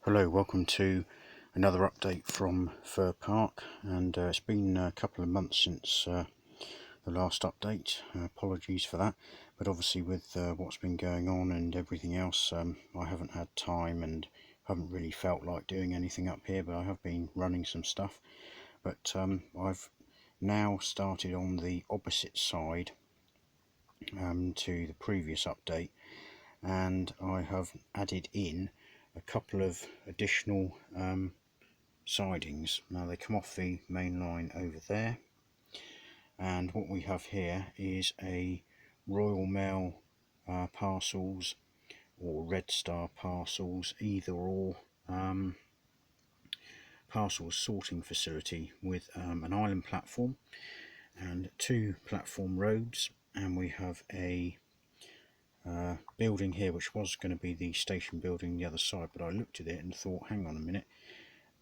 Hello, welcome to another update from Fir Park, and it's been a couple of months since the last update. Apologies for that, but obviously with what's been going on and everything else, I haven't had time and haven't really felt like doing anything up here, but I have been running some stuff. But I've now started on the opposite side to the previous update, and I have added in a couple of additional sidings. Now they come off the main line over there, and what we have here is a Royal Mail parcels or Red Star parcels, either or parcels sorting facility with an island platform and two platform roads, and we have a building here which was going to be the station building on the other side, but I looked at it and thought, hang on a minute,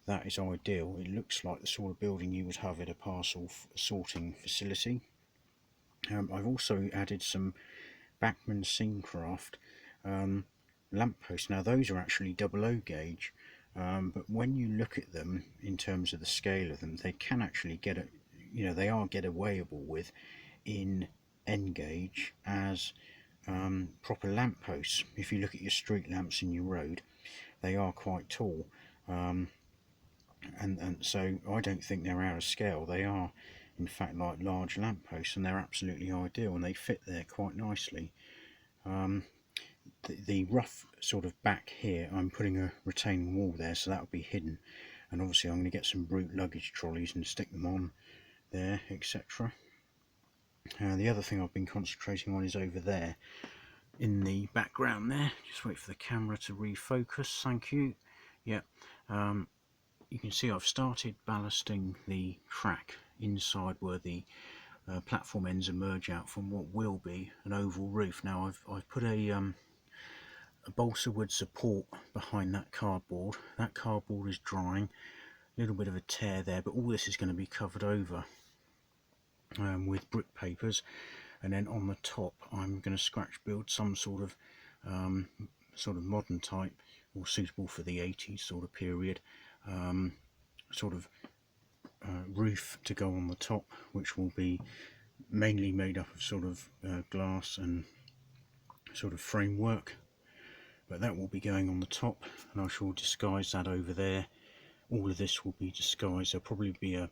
that is ideal. It looks like the sort of building you would have at a parcel sorting facility. I've also added some Bachmann Seamcraft lampposts. Now those are actually 00 gauge, but when you look at them in terms of the scale of them, they can actually get a, they are get-awayable with in N gauge as proper lampposts. If you look at your street lamps in your road, they are quite tall. And so I don't think they're out of scale. They are in fact like large lampposts, and they're absolutely ideal, and they fit there quite nicely. The rough sort of back here, I'm putting a retaining wall there, so that will be hidden, and obviously I'm going to get some brute luggage trolleys and stick them on there, etc. The other thing I've been concentrating on is over there in the background there. Just wait for the camera to refocus, thank you. Yeah, you can see I've started ballasting the track inside where the platform ends emerge out from what will be an oval roof. Now I've put a balsa wood support behind that cardboard. That cardboard is drying, a little bit of a tear there, but all this is going to be covered over with brick papers, and then on the top I'm going to scratch build some sort of modern type, or suitable for the 80s sort of period, roof to go on the top, which will be mainly made up of glass and sort of framework, but that will be going on the top, and I shall disguise that over there. All of this will be disguised. There'll probably be a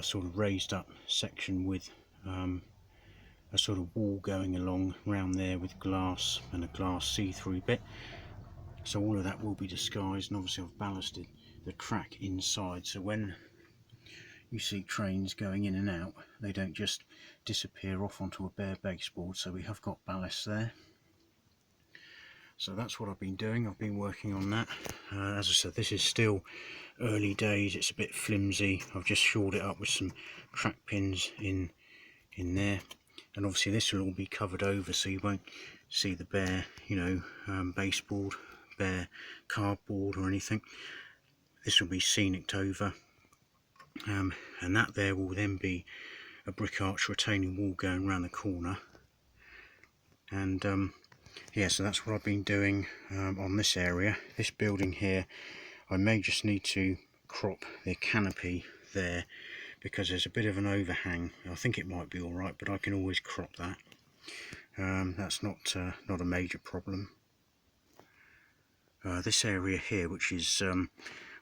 sort of raised up section with a sort of wall going along round there with glass and a glass see-through bit, so all of that will be disguised. And obviously I've ballasted the track inside, so when you see trains going in and out, they don't just disappear off onto a bare baseboard, so we have got ballast there. So that's what I've been doing. I've been working on that. As I said, this is still early days, it's a bit flimsy. I've just shored it up with some track pins in there, and obviously this will all be covered over, so you won't see the bare baseboard, bare cardboard or anything. This will be scenicked over, and that there will then be a brick arch retaining wall going around the corner. And yeah, so that's what I've been doing on this area. This building here, I may just need to crop the canopy there because there's a bit of an overhang. I think it might be alright, but I can always crop that. That's not a major problem. This area here, which is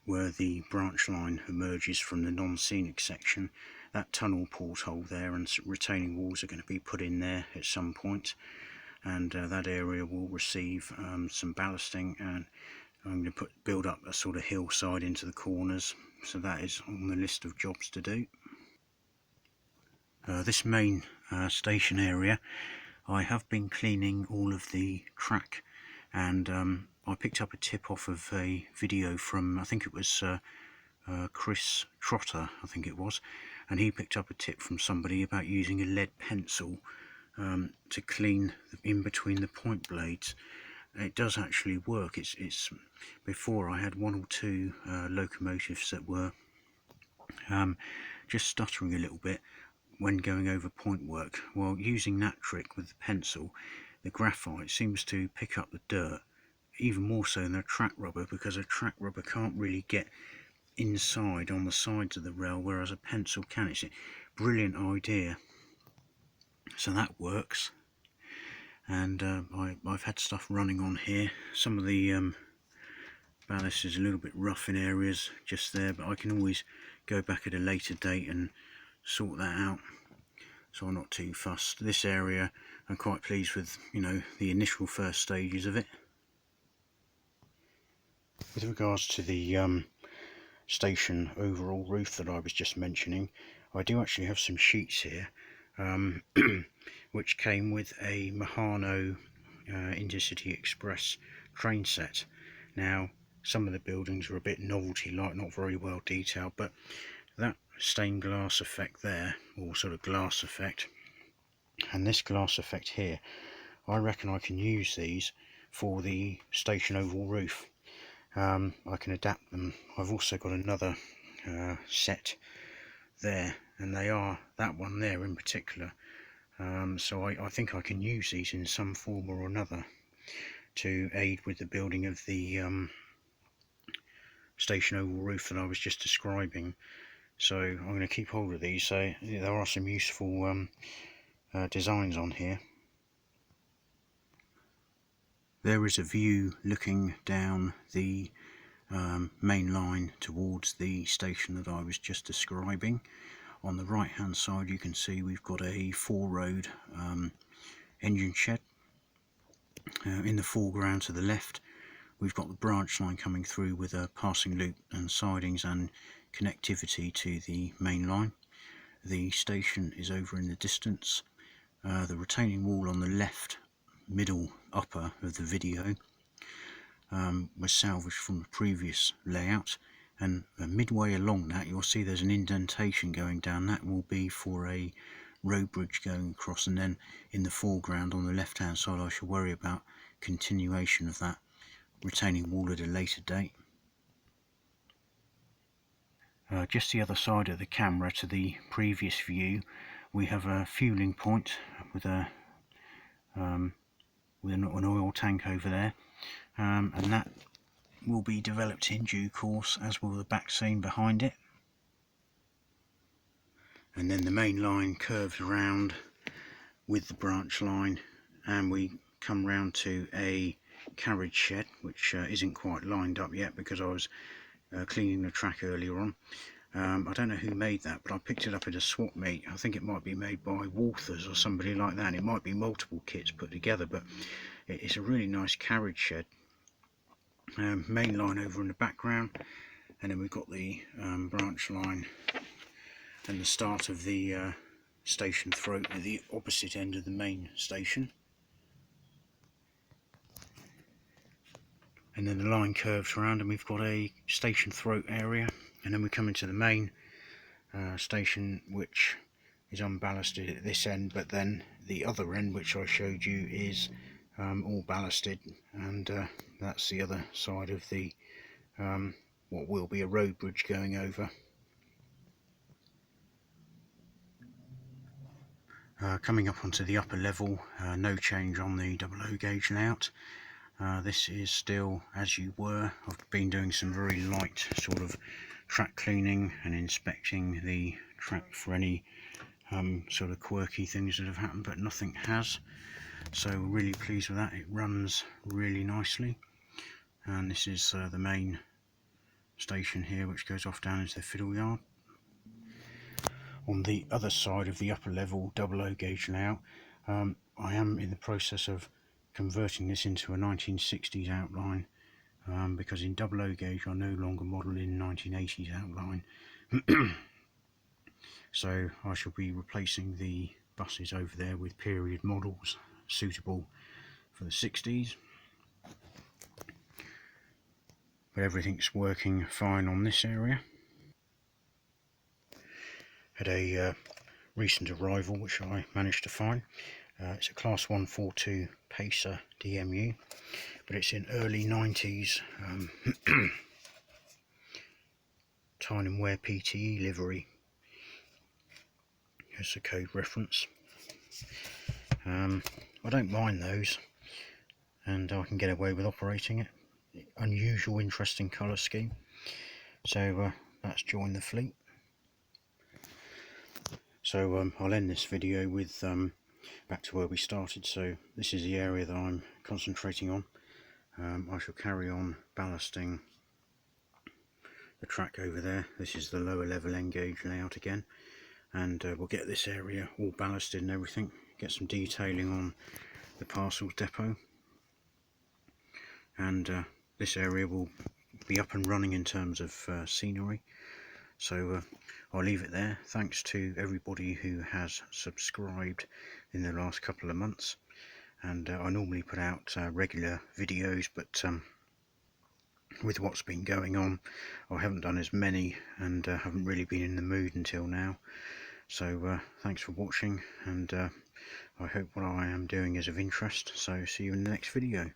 where the branch line emerges from the non-scenic section, that tunnel porthole there and retaining walls are going to be put in there at some point, and that area will receive some ballasting, and I'm going to build up a sort of hillside into the corners, so that is on the list of jobs to do. This main station area, I have been cleaning all of the track, and I picked up a tip off of a video from, I think it was Chris Trotter, I think it was, and he picked up a tip from somebody about using a lead pencil to clean in between the point blades. It does actually work. It's before I had one or two locomotives that were just stuttering a little bit when going over point work. Well, using that trick with the pencil, the graphite seems to pick up the dirt even more so than a track rubber, because a track rubber can't really get inside on the sides of the rail, whereas a pencil can. It's a brilliant idea. So that works. And I've had stuff running on here. Some of the ballast is a little bit rough in areas just there, but I can always go back at a later date and sort that out, so I'm not too fussed. This area I'm quite pleased with, you know, the initial first stages of it. With regards to the station overall roof that I was just mentioning, I do actually have some sheets here which came with a Mahano Intercity Express train set. Now some of the buildings are a bit novelty like, not very well detailed, but that stained glass effect there, or sort of glass effect, and this glass effect here, I reckon I can use these for the station oval roof. I can adapt them. I've also got another set there, and they are that one there in particular, so I think I can use these in some form or another to aid with the building of the station oval roof that I was just describing. So I'm going to keep hold of these. So there are some useful designs on here. There is a view looking down the main line towards the station that I was just describing. On the right hand side you can see we've got a 4-road engine shed. In the foreground to the left we've got the branch line coming through with a passing loop and sidings and connectivity to the main line. The station is over in the distance. The retaining wall on the left middle upper of the video was salvaged from the previous layout, and midway along that you'll see there's an indentation going down. That will be for a road bridge going across, and then in the foreground on the left hand side I shall worry about continuation of that retaining wall at a later date. Just the other side of the camera to the previous view, we have a fueling point with an oil tank over there, and that will be developed in due course, as will the back scene behind it. And then the main line curves around with the branch line, and we come round to a carriage shed, which isn't quite lined up yet because I was cleaning the track earlier on. I don't know who made that, but I picked it up at a swap meet. I think it might be made by Walthers or somebody like that. It might be multiple kits put together, but it's a really nice carriage shed. Main line over in the background, and then we've got the branch line and the start of the station throat at the opposite end of the main station. And then the line curves around and we've got a station throat area, and then we come into the main station, which is unballasted at this end, but then the other end, which I showed you, is all ballasted, and that's the other side of the what will be a road bridge going over. Coming up onto the upper level, no change on the 00 gauge layout. This is still as you were. I've been doing some very light sort of track cleaning and inspecting the track for any sort of quirky things that have happened, but nothing has. So really pleased with that. It runs really nicely. And this is the main station here, which goes off down into the fiddle yard. On the other side of the upper level 00 gauge layout, I am in the process of converting this into a 1960s outline, because in 00 gauge I no longer model in 1980s outline. So I shall be replacing the buses over there with period models suitable for the 60s. But everything's working fine on this area. Had a recent arrival which I managed to find. It's a Class 142 Pacer DMU, but it's in early 90s Tyne and Wear PTE livery. Here's the code reference. I don't mind those. and I can get away with operating it. Unusual, interesting colour scheme. So that's join the fleet. So I'll end this video with back to where we started. So this is the area that I'm concentrating on. I shall carry on ballasting the track over there. This is the lower level N gauge layout again, and we'll get this area all ballasted and everything, get some detailing on the parcels depot, and this area will be up and running in terms of scenery. So I'll leave it there. Thanks to everybody who has subscribed in the last couple of months, and I normally put out regular videos, but with what's been going on, I haven't done as many, and haven't really been in the mood until now. So thanks for watching, and I hope what I am doing is of interest. So see you in the next video.